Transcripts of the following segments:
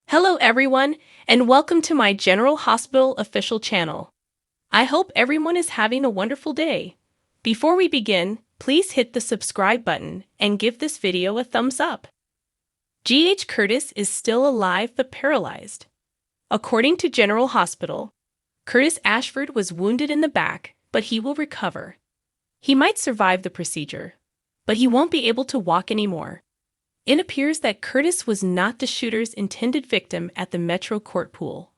Hello everyone, and welcome to my General Hospital official channel. I hope everyone is having a wonderful day. Before we begin, please hit the subscribe button and give this video a thumbs up. G.H. Curtis is still alive but paralyzed. According to General Hospital, Curtis Ashford was wounded in the back, but he will recover. He might survive the procedure, but he won't be able to walk anymore. It appears that Curtis was not the shooter's intended victim at the Metro Court pool.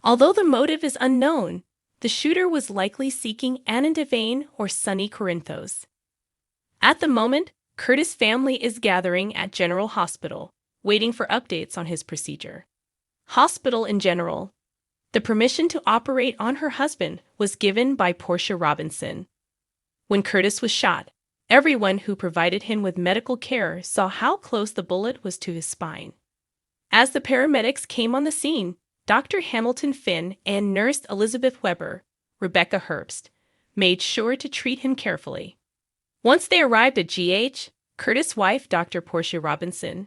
Although the motive is unknown, the shooter was likely seeking Anna Devane or Sonny Corinthos. At the moment, Curtis' family is gathering at General Hospital, waiting for updates on his procedure. Hospital in general. The permission to operate on her husband was given by Portia Robinson. When Curtis was shot, everyone who provided him with medical care saw how close the bullet was to his spine. As the paramedics came on the scene, Dr. Hamilton Finn and Nurse Elizabeth Weber, Rebecca Herbst, made sure to treat him carefully. Once they arrived at GH, Curtis' wife, Dr. Portia Robinson,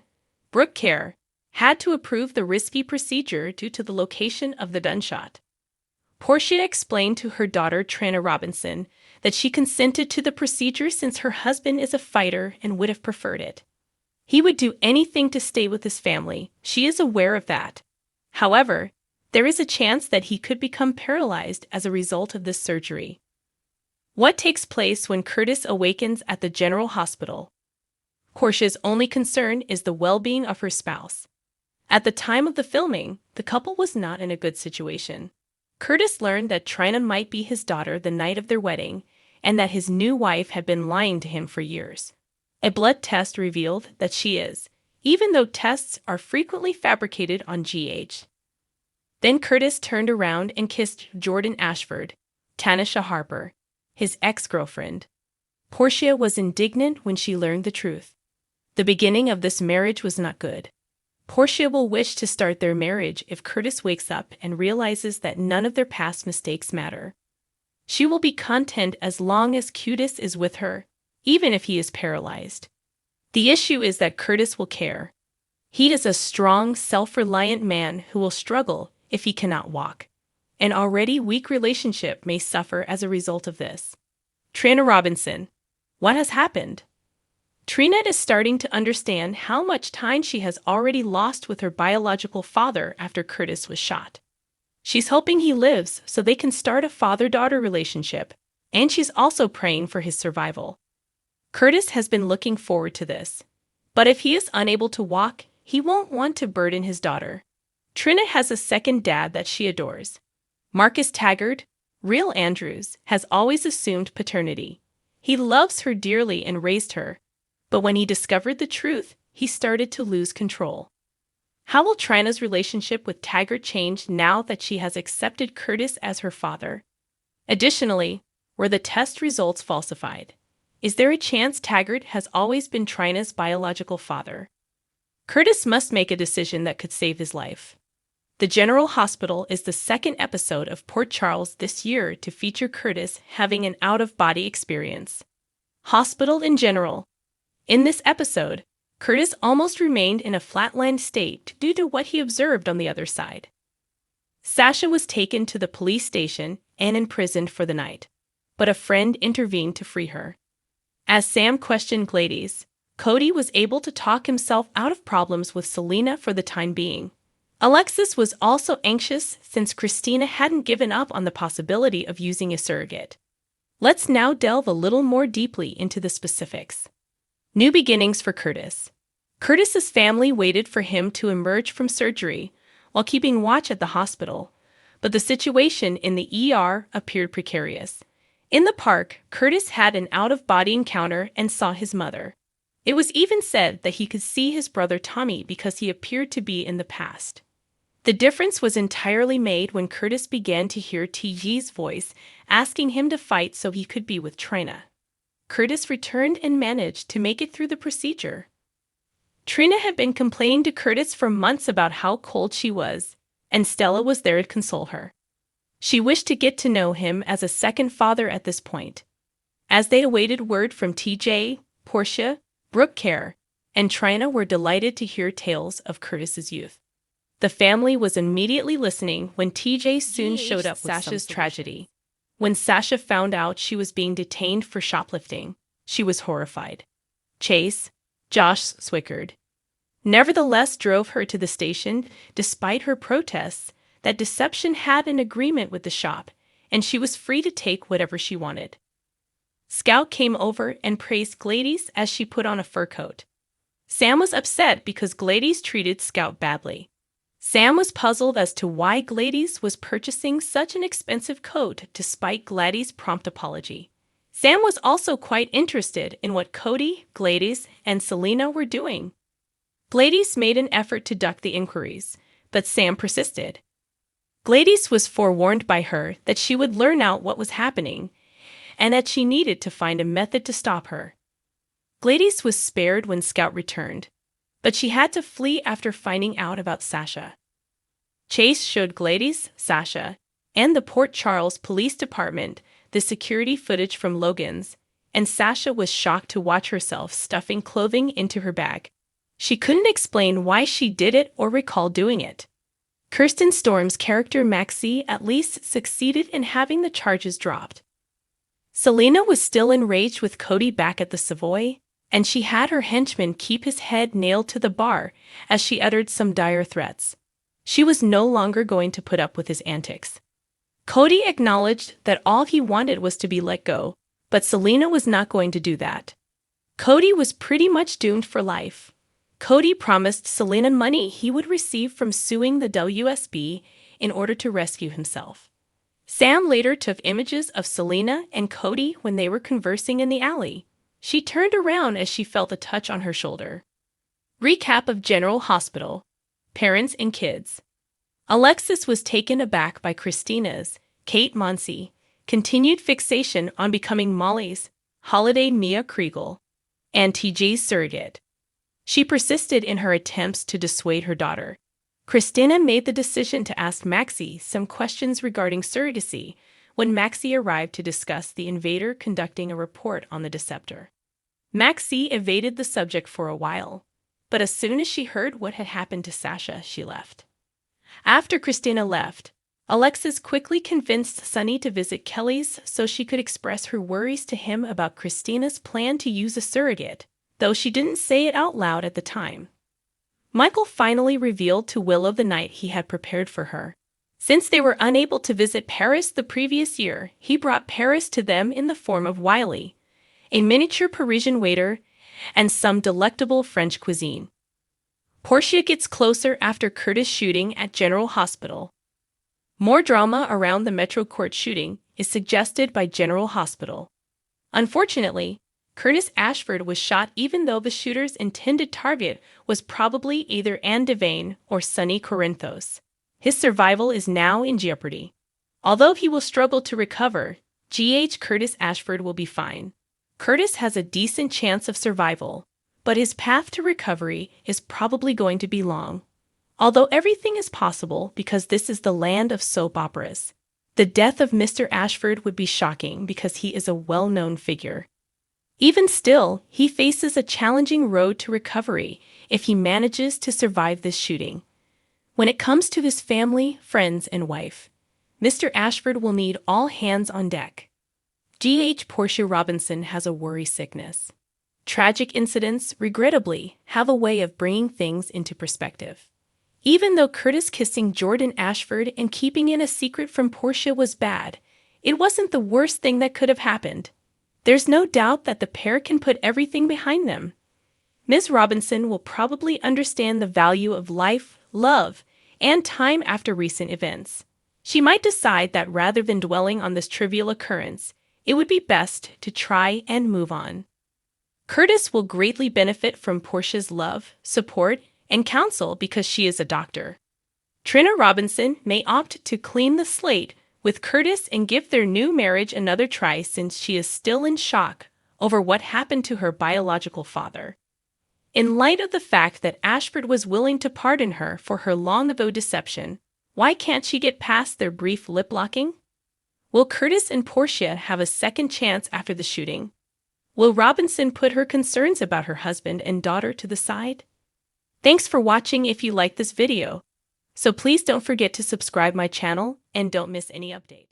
Brooke Care, had to approve the risky procedure due to the location of the gunshot. Portia explained to her daughter, Trina Robinson, that she consented to the procedure since her husband is a fighter and would have preferred it. He would do anything to stay with his family. She is aware of that. However, there is a chance that he could become paralyzed as a result of this surgery. What takes place when Curtis awakens at the General Hospital? Portia's only concern is the well-being of her spouse. At the time of the filming, the couple was not in a good situation. Curtis learned that Trina might be his daughter the night of their wedding, and that his new wife had been lying to him for years. A blood test revealed that she is, even though tests are frequently fabricated on GH. Then Curtis turned around and kissed Jordan Ashford, Tanisha Harper, his ex-girlfriend. Portia was indignant when she learned the truth. The beginning of this marriage was not good. Portia will wish to start their marriage if Curtis wakes up and realizes that none of their past mistakes matter. She will be content as long as Curtis is with her, even if he is paralyzed. The issue is that Curtis will care. He is a strong, self-reliant man who will struggle if he cannot walk. An already weak relationship may suffer as a result of this. Trina Robinson. What has happened? Trina is starting to understand how much time she has already lost with her biological father after Curtis was shot. She's hoping he lives so they can start a father-daughter relationship, and she's also praying for his survival. Curtis has been looking forward to this. But if he is unable to walk, he won't want to burden his daughter. Trina has a second dad that she adores. Marcus Taggart, real Andrews, has always assumed paternity. He loves her dearly and raised her. But when he discovered the truth, he started to lose control. How will Trina's relationship with Taggart change now that she has accepted Curtis as her father? Additionally, were the test results falsified? Is there a chance Taggart has always been Trina's biological father? Curtis must make a decision that could save his life. The General Hospital is the second episode of Port Charles this year to feature Curtis having an out-of-body experience. Hospital in general. In this episode, Curtis almost remained in a flatlined state due to what he observed on the other side. Sasha was taken to the police station and imprisoned for the night, but a friend intervened to free her. As Sam questioned Gladys, Cody was able to talk himself out of problems with Selena for the time being. Alexis was also anxious since Christina hadn't given up on the possibility of using a surrogate. Let's now delve a little more deeply into the specifics. New beginnings for Curtis. Curtis's family waited for him to emerge from surgery while keeping watch at the hospital, but the situation in the ER appeared precarious. In the park, Curtis had an out-of-body encounter and saw his mother. It was even said that he could see his brother Tommy because he appeared to be in the past. The difference was entirely made when Curtis began to hear TG's voice asking him to fight so he could be with Trina. Curtis returned and managed to make it through the procedure. Trina had been complaining to Curtis for months about how cold she was, and Stella was there to console her. She wished to get to know him as a second father at this point. As they awaited word from TJ, Portia, Brooke Care, and Trina were delighted to hear tales of Curtis's youth. The family was immediately listening when TJ soon showed up with Sasha's tragedy. When Sasha found out she was being detained for shoplifting, she was horrified. Chase, Josh Swickard, nevertheless drove her to the station despite her protests that Deception had an agreement with the shop and she was free to take whatever she wanted. Scout came over and praised Gladys as she put on a fur coat. Sam was upset because Gladys treated Scout badly. Sam was puzzled as to why Gladys was purchasing such an expensive coat despite Gladys' prompt apology. Sam was also quite interested in what Cody, Gladys, and Selena were doing. Gladys made an effort to duck the inquiries, but Sam persisted. Gladys was forewarned by her that she would learn out what was happening and that she needed to find a method to stop her. Gladys was spared when Scout returned, but she had to flee after finding out about Sasha. Chase showed Gladys, Sasha, and the Port Charles Police Department the security footage from Logan's, and Sasha was shocked to watch herself stuffing clothing into her bag. She couldn't explain why she did it or recall doing it. Kirsten Storm's character Maxie at least succeeded in having the charges dropped. Selena was still enraged with Cody back at the Savoy, and she had her henchman keep his head nailed to the bar as she uttered some dire threats. She was no longer going to put up with his antics. Cody acknowledged that all he wanted was to be let go, but Selena was not going to do that. Cody was pretty much doomed for life. Cody promised Selena money he would receive from suing the WSB in order to rescue himself. Sam later took images of Selena and Cody when they were conversing in the alley. She turned around as she felt a touch on her shoulder. Recap of General Hospital. Parents and kids. Alexis was taken aback by Christina's, Kate Monsey, continued fixation on becoming Molly's, Holiday Mia Kriegel, and TJ's surrogate. She persisted in her attempts to dissuade her daughter. Christina made the decision to ask Maxie some questions regarding surrogacy when Maxie arrived to discuss the invader conducting a report on the deceptor. Maxie evaded the subject for a while, but as soon as she heard what had happened to Sasha, she left. After Christina left, Alexis quickly convinced Sunny to visit Kelly's so she could express her worries to him about Christina's plan to use a surrogate, though she didn't say it out loud at the time. Michael finally revealed to Willow the night he had prepared for her. Since they were unable to visit Paris the previous year, he brought Paris to them in the form of Wiley, a miniature Parisian waiter, and some delectable French cuisine. Portia gets closer after Curtis shooting at General Hospital. More drama around the Metro Court shooting is suggested by General Hospital. Unfortunately, Curtis Ashford was shot even though the shooter's intended target was probably either Anne Devane or Sonny Corinthos. His survival is now in jeopardy. Although he will struggle to recover, Curtis Ashford will be fine. Curtis has a decent chance of survival, but his path to recovery is probably going to be long. Although everything is possible because this is the land of soap operas, the death of Mr. Ashford would be shocking because he is a well-known figure. Even still, he faces a challenging road to recovery if he manages to survive this shooting. When it comes to his family, friends, and wife, Mr. Ashford will need all hands on deck. Portia Robinson has a worry sickness. Tragic incidents, regrettably, have a way of bringing things into perspective. Even though Curtis kissing Jordan Ashford and keeping it a secret from Portia was bad, it wasn't the worst thing that could have happened. There's no doubt that the pair can put everything behind them. Ms. Robinson will probably understand the value of life, love, and time after recent events. She might decide that rather than dwelling on this trivial occurrence, it would be best to try and move on. Curtis will greatly benefit from Portia's love, support, and counsel because she is a doctor. Trina Robinson may opt to clean the slate with Curtis and give their new marriage another try since she is still in shock over what happened to her biological father. In light of the fact that Ashford was willing to pardon her for her long-ago deception, why can't she get past their brief lip-locking? Will Curtis and Portia have a second chance after the shooting? Will Robinson put her concerns about her husband and daughter to the side? Thanks for watching. If you like this video, So please don't forget to subscribe my channel and don't miss any update.